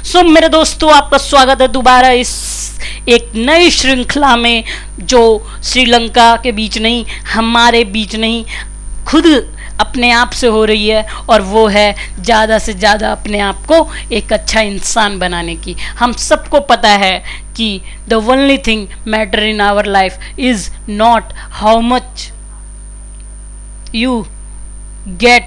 सो मेरे दोस्तों, आपका स्वागत है दोबारा इस एक नई श्रृंखला में, जो श्रीलंका के बीच नहीं, हमारे बीच नहीं, खुद अपने आप से हो रही है। और वो है ज़्यादा से ज़्यादा अपने आप को एक अच्छा इंसान बनाने की। हम सबको पता है कि the only thing matter in our life is not how much you get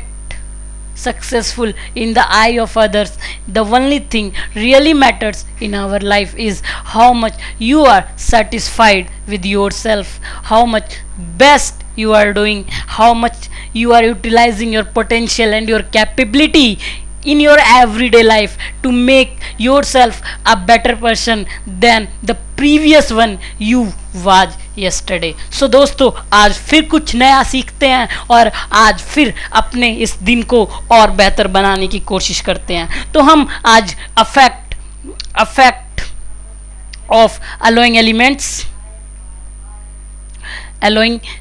successful in the eye of others. The only thing really matters in our life is how much you are satisfied with yourself, how much best you are doing, how much you are utilizing your potential and your capability in your everyday life to make yourself a better person than the previous one you was yesterday. So दोस्तों, आज फिर कुछ नया सीखते हैं और आज फिर अपने इस दिन को और बेहतर बनाने की कोशिश करते हैं। तो हम आज अफेक्ट ऑफ अलोइंग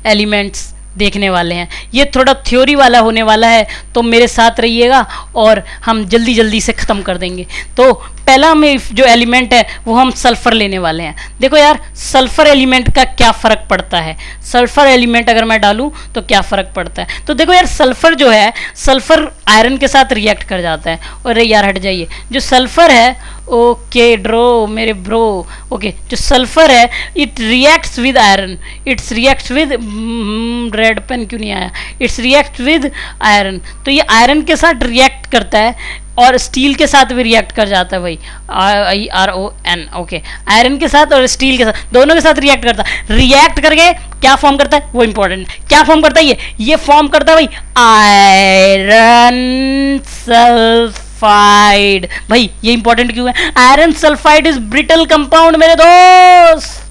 एलिमेंट्स देखने वाले हैं। ये थोड़ा थ्योरी वाला होने वाला है, तो मेरे साथ रहिएगा और हम जल्दी से ख़त्म कर देंगे। तो पहला में जो एलिमेंट है वो हम सल्फ़र लेने वाले हैं। देखो यार, सल्फ़र एलिमेंट का क्या फ़र्क पड़ता है, सल्फ़र एलिमेंट अगर मैं डालूं तो क्या फ़र्क पड़ता है। तो देखो यार, सल्फ़र जो है, सल्फ़र आयरन के साथ रिएक्ट कर जाता है। अरे यार हट जाइए, जो सल्फ़र है, ओके ड्रो मेरे ब्रो, ओके, जो सल्फ़र है it reacts with iron, its reacts with, red pen क्यों नहीं आया, इट्स रिएक्ट विद आयरन। तो ये आयरन के साथ रिएक्ट करता है और स्टील के साथ भी रिएक्ट कर जाता है भाई, IRON, ओके, आयरन के साथ और स्टील के साथ, दोनों के साथ रिएक्ट करता है। रिएक्ट करके क्या फॉर्म करता है वो इंपॉर्टेंट, क्या फॉर्म करता है ये फॉर्म करता है भाई आयरन सल्फाइड। भाई ये इंपॉर्टेंट क्यों है? Iron sulphide is brittle compound मेरे दोस्त,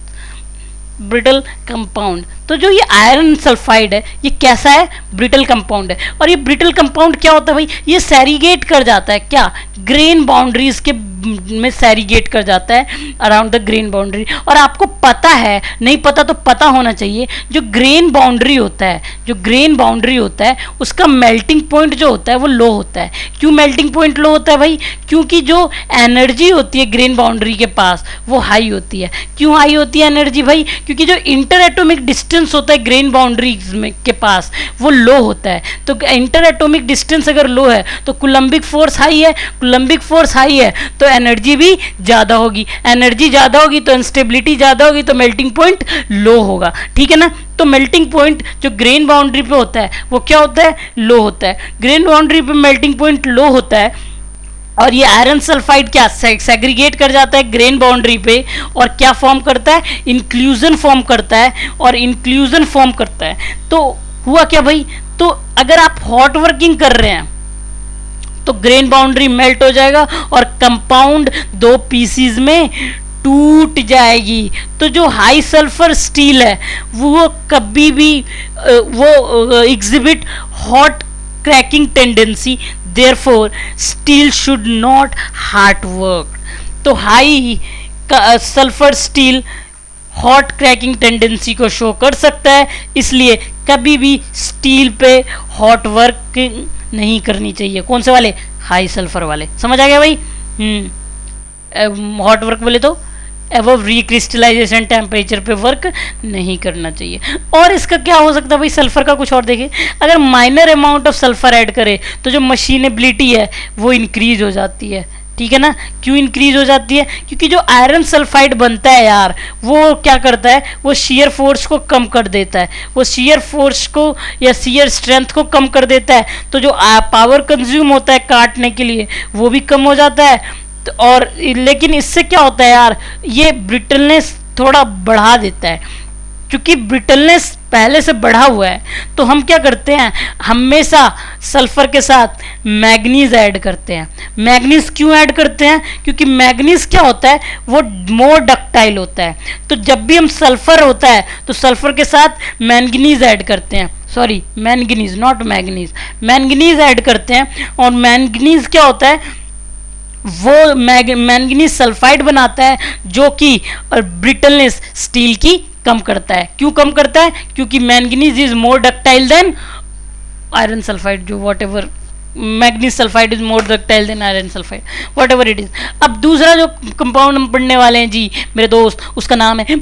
ब्रिटल कंपाउंड। तो जो ये आयरन सल्फाइड है ये कैसा है? ब्रिटल कंपाउंड है। और ये ब्रिटल कंपाउंड क्या होता है भाई? ये सैरीगेट कर जाता है, क्या, ग्रेन बाउंड्रीज के में सैरीगेट कर जाता है, अराउंड द ग्रेन बाउंड्री। और आपको पता है, नहीं पता तो पता होना चाहिए, जो ग्रेन बाउंड्री होता है, उसका मेल्टिंग पॉइंट जो होता है वो लो होता है। क्यों मेल्टिंग पॉइंट लो होता है भाई? क्योंकि जो एनर्जी होती है ग्रेन बाउंड्री के पास वो हाई होती है। क्यों हाई होती है एनर्जी भाई? क्योंकि जो इंटर एटॉमिक डिस्टेंस होता है ग्रेन बाउंड्रीज में के पास वो लो होता है। तो इंटर एटॉमिक डिस्टेंस अगर लो है तो कुलम्बिक फोर्स हाई है, कुलम्बिक फोर्स हाई है तो एनर्जी भी ज़्यादा होगी, एनर्जी ज़्यादा होगी तो इंस्टेबिलिटी ज़्यादा होगी, तो मेल्टिंग पॉइंट लो होगा। ठीक है ना? तो मेल्टिंग पॉइंट जो ग्रेन बाउंड्री पे होता है वो क्या होता है? लो होता है। ग्रेन बाउंड्री पे मेल्टिंग पॉइंट लो होता है और ये आयरन सल्फाइड क्या सेग्रीगेट कर जाता है ग्रेन बाउंड्री पे और क्या फॉर्म करता है? इंक्लूजन फॉर्म करता है। और इंक्लूजन फॉर्म करता है तो हुआ क्या भाई? तो अगर आप हॉट वर्किंग कर रहे हैं तो ग्रेन बाउंड्री मेल्ट हो जाएगा और कंपाउंड दो पीसीज में टूट जाएगी। तो जो हाई सल्फर स्टील है वो कभी भी वो exhibit hot cracking tendency, therefore steel should not hot work. तो high sulphur steel hot cracking tendency को शो कर सकता है, इसलिए कभी भी स्टील पे हॉट वर्क नहीं करनी चाहिए। कौन से वाले? हाई सल्फर वाले। समझ आ गया भाई? हॉट वर्क बोले तो एबव रिक्रिस्टलाइजेशन टेम्परेचर पे वर्क नहीं करना चाहिए। और इसका क्या हो सकता है भाई? सल्फर का कुछ और देखिए, अगर minor amount of sulphur add करे तो जो मशीनेबिलिटी है वो इंक्रीज हो जाती है। ठीक है ना? क्यों इंक्रीज हो जाती है? क्योंकि जो आयरन सल्फाइड बनता है यार वो क्या करता है? वो शियर फोर्स को कम कर देता है, वो शियर फोर्स को या शियर स्ट्रेंथ को कम कर देता है। तो जो पावर कंज्यूम होता है काटने के लिए वो भी कम हो जाता है। और लेकिन इससे क्या होता है यार, ये ब्रिटलनेस थोड़ा बढ़ा देता है। क्योंकि ब्रिटलनेस पहले से बढ़ा हुआ है तो हम क्या करते हैं? हमेशा सल्फर के साथ मैग्नीज ऐड करते हैं। मैग्नीज क्यों ऐड करते हैं? क्योंकि मैग्नीज क्या होता है? वो मोर डक्टाइल होता है। तो जब भी हम सल्फर होता है तो सल्फर के साथ मैंगनीज ऐड करते हैं, sorry manganese not manganese, manganese add करते हैं। और मैंगनीज क्या होता है? वो मैंगनीज सल्फाइड बनाता है जो कि ब्रिटलनेस स्टील की कम करता है। क्यों कम करता है? क्योंकि manganese is more ductile than iron sulphide, जो whatever manganese sulphide is more ductile than iron sulphide, whatever it is. अब दूसरा जो कंपाउंड हम पढ़ने वाले हैं जी मेरे दोस्त, उसका नाम है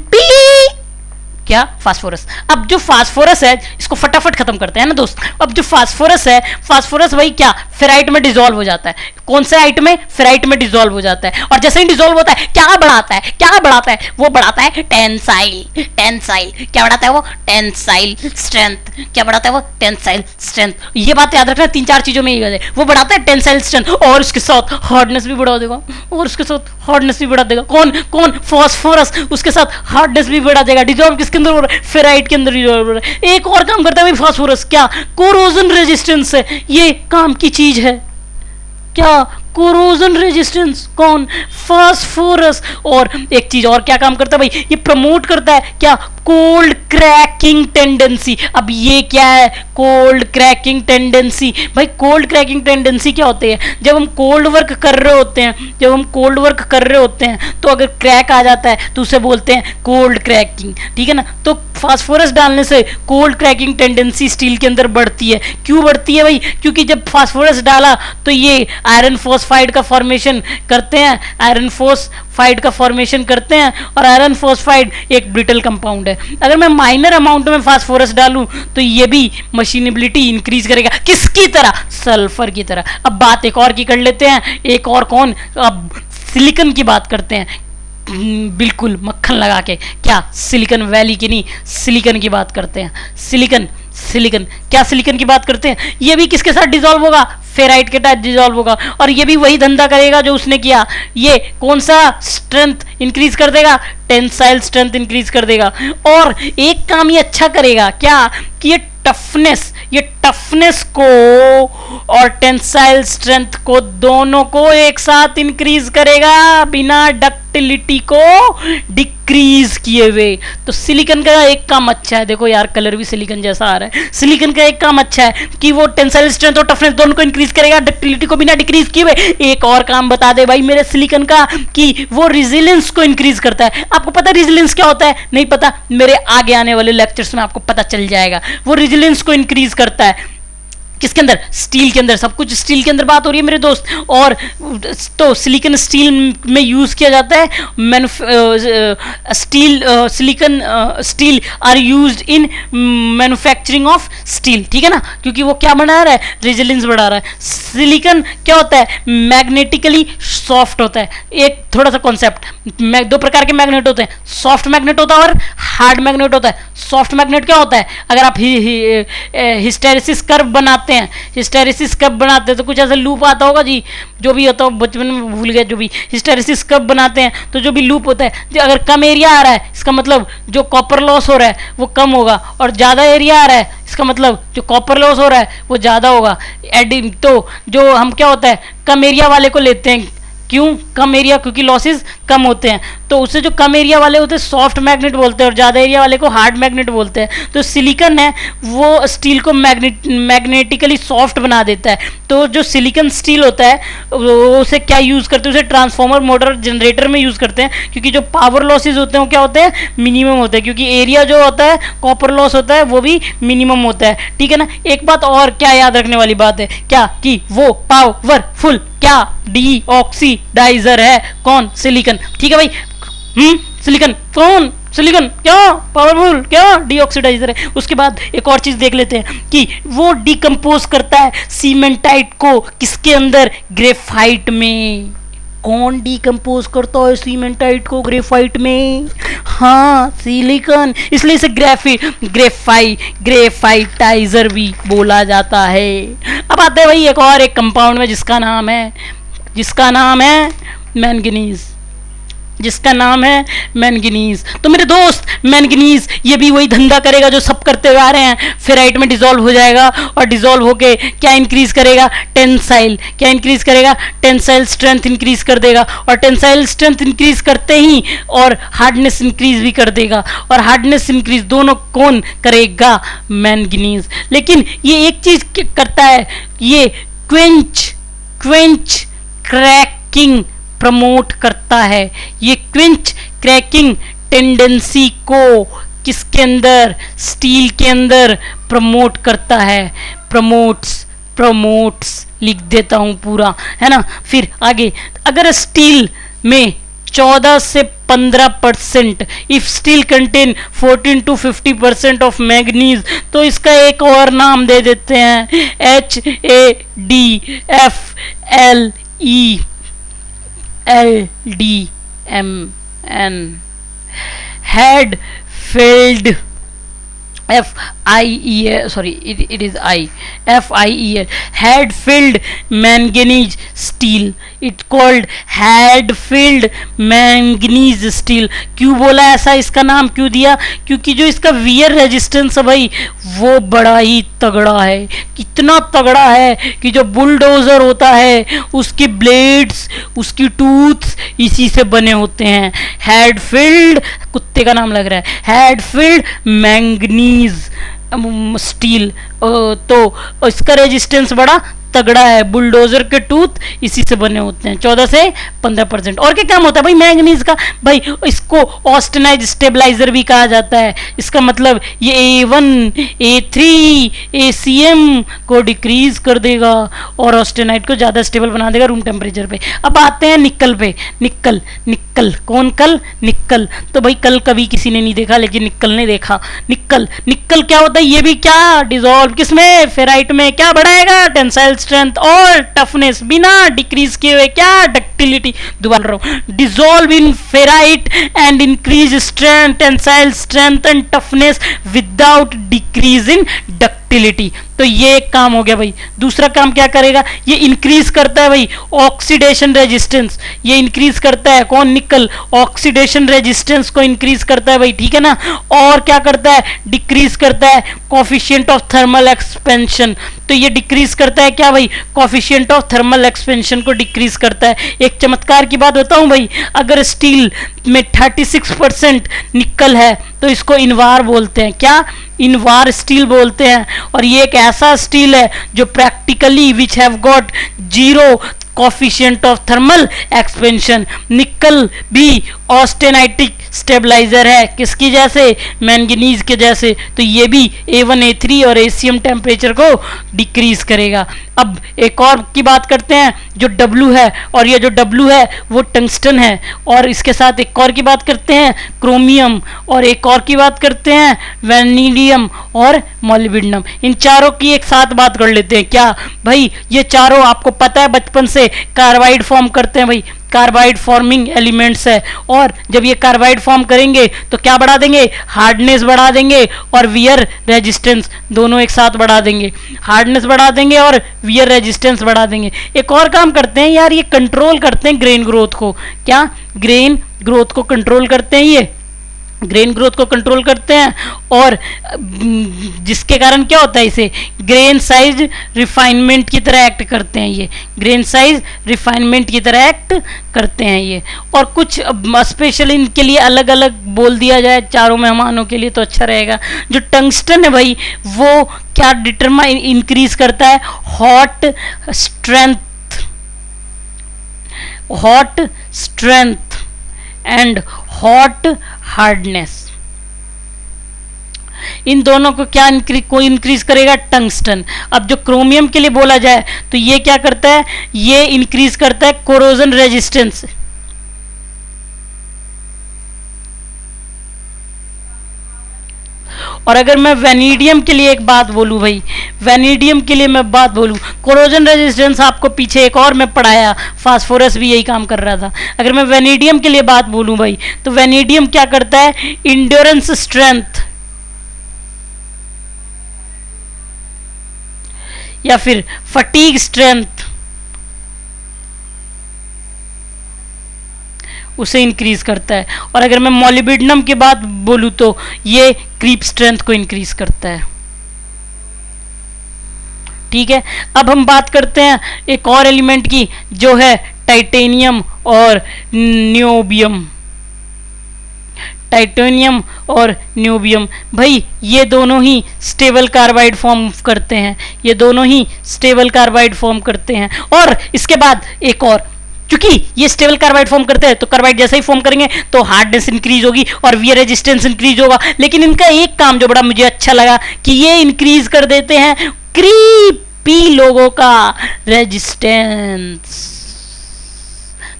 क्या, फास्फोरस। अब जो फास्फोरस है इसको फटाफट खत्म करते हैं ना दोस्त। अब जो फास्फोरस है, फास्फोरस वही क्या, फेराइट में डिसॉल्व हो जाता है। कौन से आइट में, फेराइट में डिसॉल्व हो जाता है। और जैसे ही डिसॉल्व होता है क्या बढ़ाता है, क्या बढ़ाता है, वो बढ़ाता है टेंसाइल। टेंसाइल क्या बढ़ाता है, वो टेंसाइल स्ट्रेंथ। क्या बढ़ाता है वो, टेंसाइल स्ट्रेंथ। ये बात याद रखना, 3-4 चीजों में ये वो बढ़ाता है टेंसाइल स्ट्रेंथ, और उसके साथ हार्डनेस भी बढ़ा देगा, और उसके साथ हार्डनेस भी बढ़ा देगा। कौन कौन, फास्फोरस, उसके साथ हार्डनेस भी बढ़ा देगा। डिसॉल्व किसके अंदर हो रहा है, फेराइट के अंदर डिसॉल्व हो रहा है। एक और काम करता है भाई फास्फोरस, क्या, कोरोजन रेजिस्टेंस है। ये काम की चीज है क्या, कोरोजन रेजिस्टेंस। कौन, फास्फोरस। और एक चीज और क्या काम करता है भाई, ये प्रमोट करता है क्या, कोल्ड क्रैकिंग टेंडेंसी। अब ये क्या है, कोल्ड क्रैकिंग टेंडेंसी। भाई कोल्ड क्रैकिंग टेंडेंसी क्या होती है, जब हम कोल्ड वर्क कर रहे होते हैं, जब हम कोल्ड वर्क कर रहे होते हैं तो अगर क्रैक आ जाता है तो उसे बोलते हैं कोल्ड क्रैकिंग, ठीक है ना। तो फास्फोरस डालने से कोल्ड क्रैकिंग टेंडेंसी स्टील के अंदर बढ़ती है। क्यों बढ़ती है भाई, क्योंकि जब फास्फोरस डाला तो ये आयरन फॉस्फाइड का फॉर्मेशन करते हैं, आयरन फॉस्फाइड का फॉर्मेशन करते हैं। और आयरन फॉस्फाइड एक ब्रिटल कंपाउंड है। अगर मैं माइनर अमाउंट में फास्फोरस डालूं तो ये भी मशीनेबिलिटी इंक्रीज करेगा, किसकी तरह, सल्फर की तरह। अब बात एक और की कर लेते हैं, एक और कौन, अब सिलिकॉन की बात करते हैं, बिल्कुल मक्खन लगा के। क्या, सिलिकॉन वैली की नहीं, सिलिकॉन की बात करते हैं। सिलिकॉन, सिलिकॉन क्या, सिलिकॉन की बात करते हैं। ये भी किसके साथ डिसॉल्व होगा, फेराइट के साथ डिसॉल्व होगा। और ये भी वही धंधा करेगा जो उसने किया। ये कौन सा, स्ट्रेंथ इंक्रीज कर देगा, टेंसाइल स्ट्रेंथ इंक्रीज कर देगा। और एक काम ये अच्छा करेगा क्या, कि ये टफनेस को और टेंसाइल स्ट्रेंथ को, दोनों को एक साथ इंक्रीज करेगा, बिना डक्टिलिटी को डिक्रीज किए हुए। तो सिलिकॉन का एक काम अच्छा है, देखो यार कलर भी सिलिकॉन जैसा आ रहा है। सिलिकॉन का एक काम अच्छा है कि वो टेंसाइल स्ट्रेंथ और टफनेस दोनों को इंक्रीज करेगा, डक्टिलिटी को बिना डिक्रीज किए हुए। एक और काम बता दे भाई मेरे सिलिकॉन का, कि वो रेजिलियंस को इंक्रीज करता है। आपको पता है रेजिलियंस क्या होता है, नहीं पता, मेरे आगे आने वाले लेक्चर्स में आपको पता चल जाएगा। वो रेजिलियंस को इंक्रीज करता है किसके अंदर, स्टील के अंदर। सब कुछ स्टील के अंदर बात हो रही है मेरे दोस्त। और तो सिलिकॉन स्टील में यूज किया जाता है, silicon steel are used in manufacturing of steel, ठीक है ना, क्योंकि वो क्या बना रहा है, रेजिलियंस बढ़ा रहा है। सिलिकॉन क्या होता है, मैग्नेटिकली सॉफ्ट होता है। एक थोड़ा सा कॉन्सेप्ट, दो प्रकार के मैग्नेट होते हैं, सॉफ्ट मैग्नेट होता है और हार्ड मैग्नेट होता है। सॉफ्ट मैग्नेट क्या होता है, अगर आप हिस्टेरेसिस कर्व बनाते हैं, हिस्टेरेसिस कर्व बनाते हैं तो कुछ ऐसा लूप आता होगा जी, जो भी होता है बचपन में भूल गया, जो भी हिस्टेरेसिस कर्व बनाते हैं तो जो भी लूप होता है, जो अगर कम एरिया आ रहा है इसका मतलब जो कॉपर लॉस हो रहा है वो कम होगा, और ज़्यादा एरिया आ रहा है इसका मतलब जो कॉपर लॉस हो रहा है वो ज़्यादा होगा। एडिंग तो जो हम क्या होता है, कम एरिया वाले को लेते हैं। क्यों कम एरिया, क्योंकि लॉसेस कम होते हैं, तो उससे जो कम एरिया वाले होते हैं सॉफ्ट मैग्नेट बोलते हैं, और ज़्यादा एरिया वाले को हार्ड मैग्नेट बोलते हैं। तो सिलिकॉन है वो स्टील को मैग्नेटिकली सॉफ्ट बना देता है। तो जो सिलिकॉन स्टील होता है वो उसे क्या यूज़ करते हैं, उसे ट्रांसफॉर्मर, मोटर, जनरेटर में यूज़ करते हैं, क्योंकि जो पावर लॉसेज होते हैं वो क्या होते हैं, मिनिमम होते हैं, क्योंकि एरिया जो होता है कॉपर लॉस होता है वो भी मिनिमम होता है, ठीक है ना। एक बात और क्या याद रखने वाली बात है, क्या, कि वो पावरफुल क्या, डीऑक्सीडाइजर है। कौन, सिलिकॉन, ठीक है भाई। सिलिकॉन कौन, सिलिकॉन क्या पावरफुल, क्या डीऑक्सीडाइजर है। उसके बाद एक और चीज देख लेते हैं कि वो डिकम्पोज करता है सीमेंटाइट को, किसके अंदर, ग्रेफाइट में। कौन डिकम्पोज करता है सीमेंटाइट को, ग्रेफाइट में, हाँ सिलिकॉन। इसलिए इसे ग्रेफाइटाइजर भी बोला जाता है। अब आते हैं भाई एक कंपाउंड में जिसका नाम है मैंगनीज, जिसका नाम है मैंगनीज। तो मेरे दोस्त मैंगनीज ये भी वही धंधा करेगा जो सब करते हुए आ रहे हैं, फेराइट में डिसॉल्व हो जाएगा, और डिसॉल्व होके क्या इंक्रीज करेगा, टेंसाइल, क्या इंक्रीज करेगा, टेंसाइल स्ट्रेंथ इंक्रीज कर देगा, और टेंसाइल स्ट्रेंथ इंक्रीज करते ही और हार्डनेस इंक्रीज भी कर देगा, और हार्डनेस इंक्रीज दोनों कौन करेगा, मैंगनीज। लेकिन ये एक चीज करता है, ये क्वेंच क्रैकिंग प्रमोट करता है। ये क्विंच क्रैकिंग टेंडेंसी को किसके अंदर, स्टील के अंदर प्रमोट करता है, प्रमोट्स प्रमोट्स, लिख देता हूं पूरा, है ना। फिर आगे, अगर स्टील में 14 से 15%, if steel contain 14 to 50% of manganese, तो इसका एक और नाम दे देते हैं, HADFLELDMN, had failed, FIEL, sorry, it is FIEL, had filled manganese steel, it called had filled manganese steel। क्यों बोला ऐसा, इसका नाम क्यों दिया? क्योंकि जो इसका वियर रेजिस्टेंस है भाई वो बड़ा ही तगड़ा है, कितना तगड़ा है कि जो बुलडोजर होता है उसकी ब्लेड्स, उसकी टूथ्स इसी से बने होते हैं। हैड फिल्ड, कुत्ते का नाम लग रहा है, हैड फिल्ड मैंगनीज स्टील, तो इसका रेजिस्टेंस बड़ा तगड़ा है, बुलडोजर के टूथ इसी से बने होते हैं, 14 से 15%। और क्या काम होता है भाई मैंगनीज का? भाई इसको ऑस्टेनाइज स्टेबलाइजर भी कहा जाता है। इसका मतलब ये A1, A3, ACM को डिक्रीज कर देगा और ऑस्टेनाइट को ज़्यादा स्टेबल बना देगा रूम टेम्परेचर पे। अब आते हैं निकल पे। निकल, निकल कौन? कल, निकल। तो भाई कल कभी किसी ने नहीं देखा, लेकिन निकल ने देखा। निकल, निकल क्या होता है? ये भी क्या डिजोल्व किसमें? फेराइट में। क्या बढ़ाएगा? टेंसाइल स्ट्रेंथ और टफनेस, बिना डिक्रीज किए हुए। क्या? डक्टिलिटी। दोबारा रहा हूं, dissolve in ferrite and increase strength, tensile strength and toughness without decrease in ductility. तो ये एक काम हो गया भाई। दूसरा काम क्या करेगा? ये इंक्रीज करता है भाई ऑक्सीडेशन रेजिस्टेंस। ये इंक्रीज करता है कौन? निकल, ऑक्सीडेशन रेजिस्टेंस को इंक्रीज करता है भाई, ठीक है ना। और क्या करता है? डिक्रीज करता है कोफिशिएंट ऑफ थर्मल एक्सपेंशन। तो ये डिक्रीज करता है क्या भाई? कोफिशिएंट ऑफ थर्मल एक्सपेंशन को डिक्रीज करता है। एक चमत्कार की बात बताऊं भाई, अगर स्टील में 36% निकल है तो इसको इनवार बोलते हैं। क्या? इनवार स्टील बोलते हैं। और ये एक ऐसा स्टील है जो practically which have got zero coefficient of thermal expansion. निकल भी ऑस्टेनाइटिक स्टेबलाइजर है, किसकी जैसे? मैंगनीज के जैसे। तो ये भी A1, A3 और ACM टेम्परेचर को डिक्रीज करेगा। अब एक और की बात करते हैं जो W है, और ये जो W है वो टंगस्टन है। और इसके साथ एक और की बात करते हैं क्रोमियम, और एक और की बात करते हैं वैनीडियम और मोलिब्डेनम। इन चारों की एक साथ बात कर लेते हैं। क्या भाई? ये चारों आपको पता है बचपन से कार्बाइड फॉर्म करते हैं भाई, कार्बाइड फॉर्मिंग एलिमेंट्स है। और जब ये कार्बाइड फॉर्म करेंगे तो क्या बढ़ा देंगे? हार्डनेस बढ़ा देंगे और वियर रेजिस्टेंस, दोनों एक साथ बढ़ा देंगे। हार्डनेस बढ़ा देंगे और वियर रेजिस्टेंस बढ़ा देंगे। एक और काम करते हैं यार, ये कंट्रोल करते हैं ग्रेन ग्रोथ को। क्या? ग्रेन ग्रोथ को कंट्रोल करते हैं, ये ग्रेन ग्रोथ को कंट्रोल करते हैं। और जिसके कारण क्या होता है, इसे ग्रेन साइज रिफाइनमेंट की तरह एक्ट करते हैं। ये ग्रेन साइज रिफाइनमेंट की तरह एक्ट करते हैं ये। और कुछ स्पेशल इनके लिए अलग अलग बोल दिया जाए चारों मेहमानों के लिए तो अच्छा रहेगा। जो टंगस्टन है भाई वो क्या डिटरमाइन इंक्रीज करता है? Hot strength and hot hardness. इन दोनों को क्या इंक्रीज करेगा? टंगस्टन। अब जो क्रोमियम के लिए बोला जाए तो ये क्या करता है? ये इंक्रीज करता है कोरोजन रेजिस्टेंस। और अगर मैं वैनीडियम के लिए एक बात बोलूं भाई, वैनीडियम के लिए मैं बात बोलूं, कोरोजन रेजिस्टेंस आपको पीछे एक और मैं पढ़ाया, फास्फोरस भी यही काम कर रहा था। अगर मैं वैनीडियम के लिए बात बोलूं भाई, तो वैनीडियम क्या करता है? इंड्योरेंस स्ट्रेंथ या फिर फटीग स्ट्रेंथ उसे इंक्रीज करता है। और अगर मैं मोलिब्डेनम की बात बोलूं तो ये क्रीप स्ट्रेंथ को इंक्रीज करता है। ठीक है, अब हम बात करते हैं एक और एलिमेंट की जो है टाइटेनियम और नियोबियम। टाइटेनियम और नियोबियम भाई ये दोनों ही स्टेबल कार्बाइड फॉर्म करते हैं, ये दोनों ही स्टेबल कार्बाइड फॉर्म करते हैं। और इसके बाद एक और, क्योंकि ये स्टेबल कार्बाइड फॉर्म करते हैं तो कार्बाइड जैसा ही फॉर्म करेंगे तो हार्डनेस इंक्रीज होगी और वियर रेजिस्टेंस इंक्रीज होगा। लेकिन इनका एक काम जो बड़ा मुझे अच्छा लगा कि ये इंक्रीज कर देते हैं क्रीप पी लोगों का रेजिस्टेंस,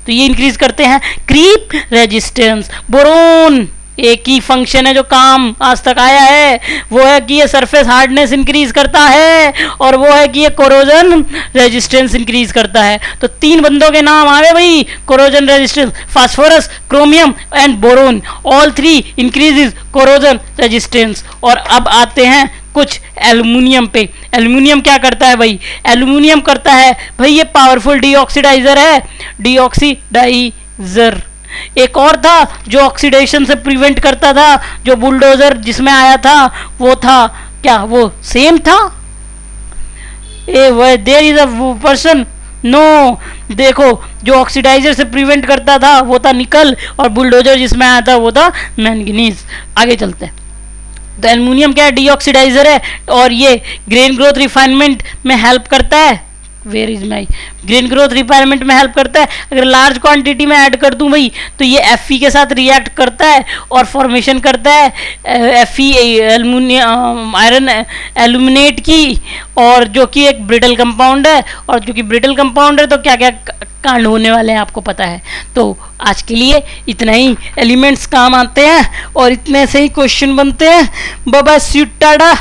तो ये इंक्रीज करते हैं क्रीप रेजिस्टेंस। बोरोन एक ही फंक्शन है जो काम आज तक आया है, वो है कि ये सरफेस हार्डनेस इंक्रीज करता है और वो है कि ये कोरोजन रेजिस्टेंस इंक्रीज करता है। तो 3 बंदों के नाम आ गए भाई, corrosion resistance, phosphorus, chromium and boron, all 3 increases corrosion resistance. और अब आते हैं कुछ एल्युमिनियम पे। एल्युमिनियम क्या करता है भाई? एल्युमिनियम करता है भाई, ये पावरफुल डीऑक्सीडाइजर है, डीऑक्सीडाइजर। एक और था जो ऑक्सीडेशन से प्रिवेंट करता था, जो बुलडोजर जिसमें आया था वो था क्या, वो सेम था? There is a person, no, देखो जो ऑक्सीडाइजर से प्रिवेंट करता था वो था निकल, और बुलडोजर जिसमें आया था वो था मैंगनीज। आगे चलते हैं। तो एल्युमिनियम क्या है? डीऑक्सीडाइजर है और ये ग्रेन ग्रोथ रिफाइनमेंट में हेल्प करता है। Where is my, grain growth refinement में हेल्प करता है। अगर लार्ज क्वांटिटी में ऐड कर दूं भाई तो ये Fe के साथ रिएक्ट करता है और फॉर्मेशन करता है Fe एल्युमिनियम आयरन एल्यूमिनेट की, और जो कि एक ब्रिटल कंपाउंड है। और जो कि ब्रिटल कंपाउंड है तो क्या क्या कांड होने वाले हैं आपको पता है। तो आज के लिए इतना ही, एलिमेंट्स काम आते हैं और इतने से ही क्वेश्चन बनते हैं। Bye bye, see you, Tata.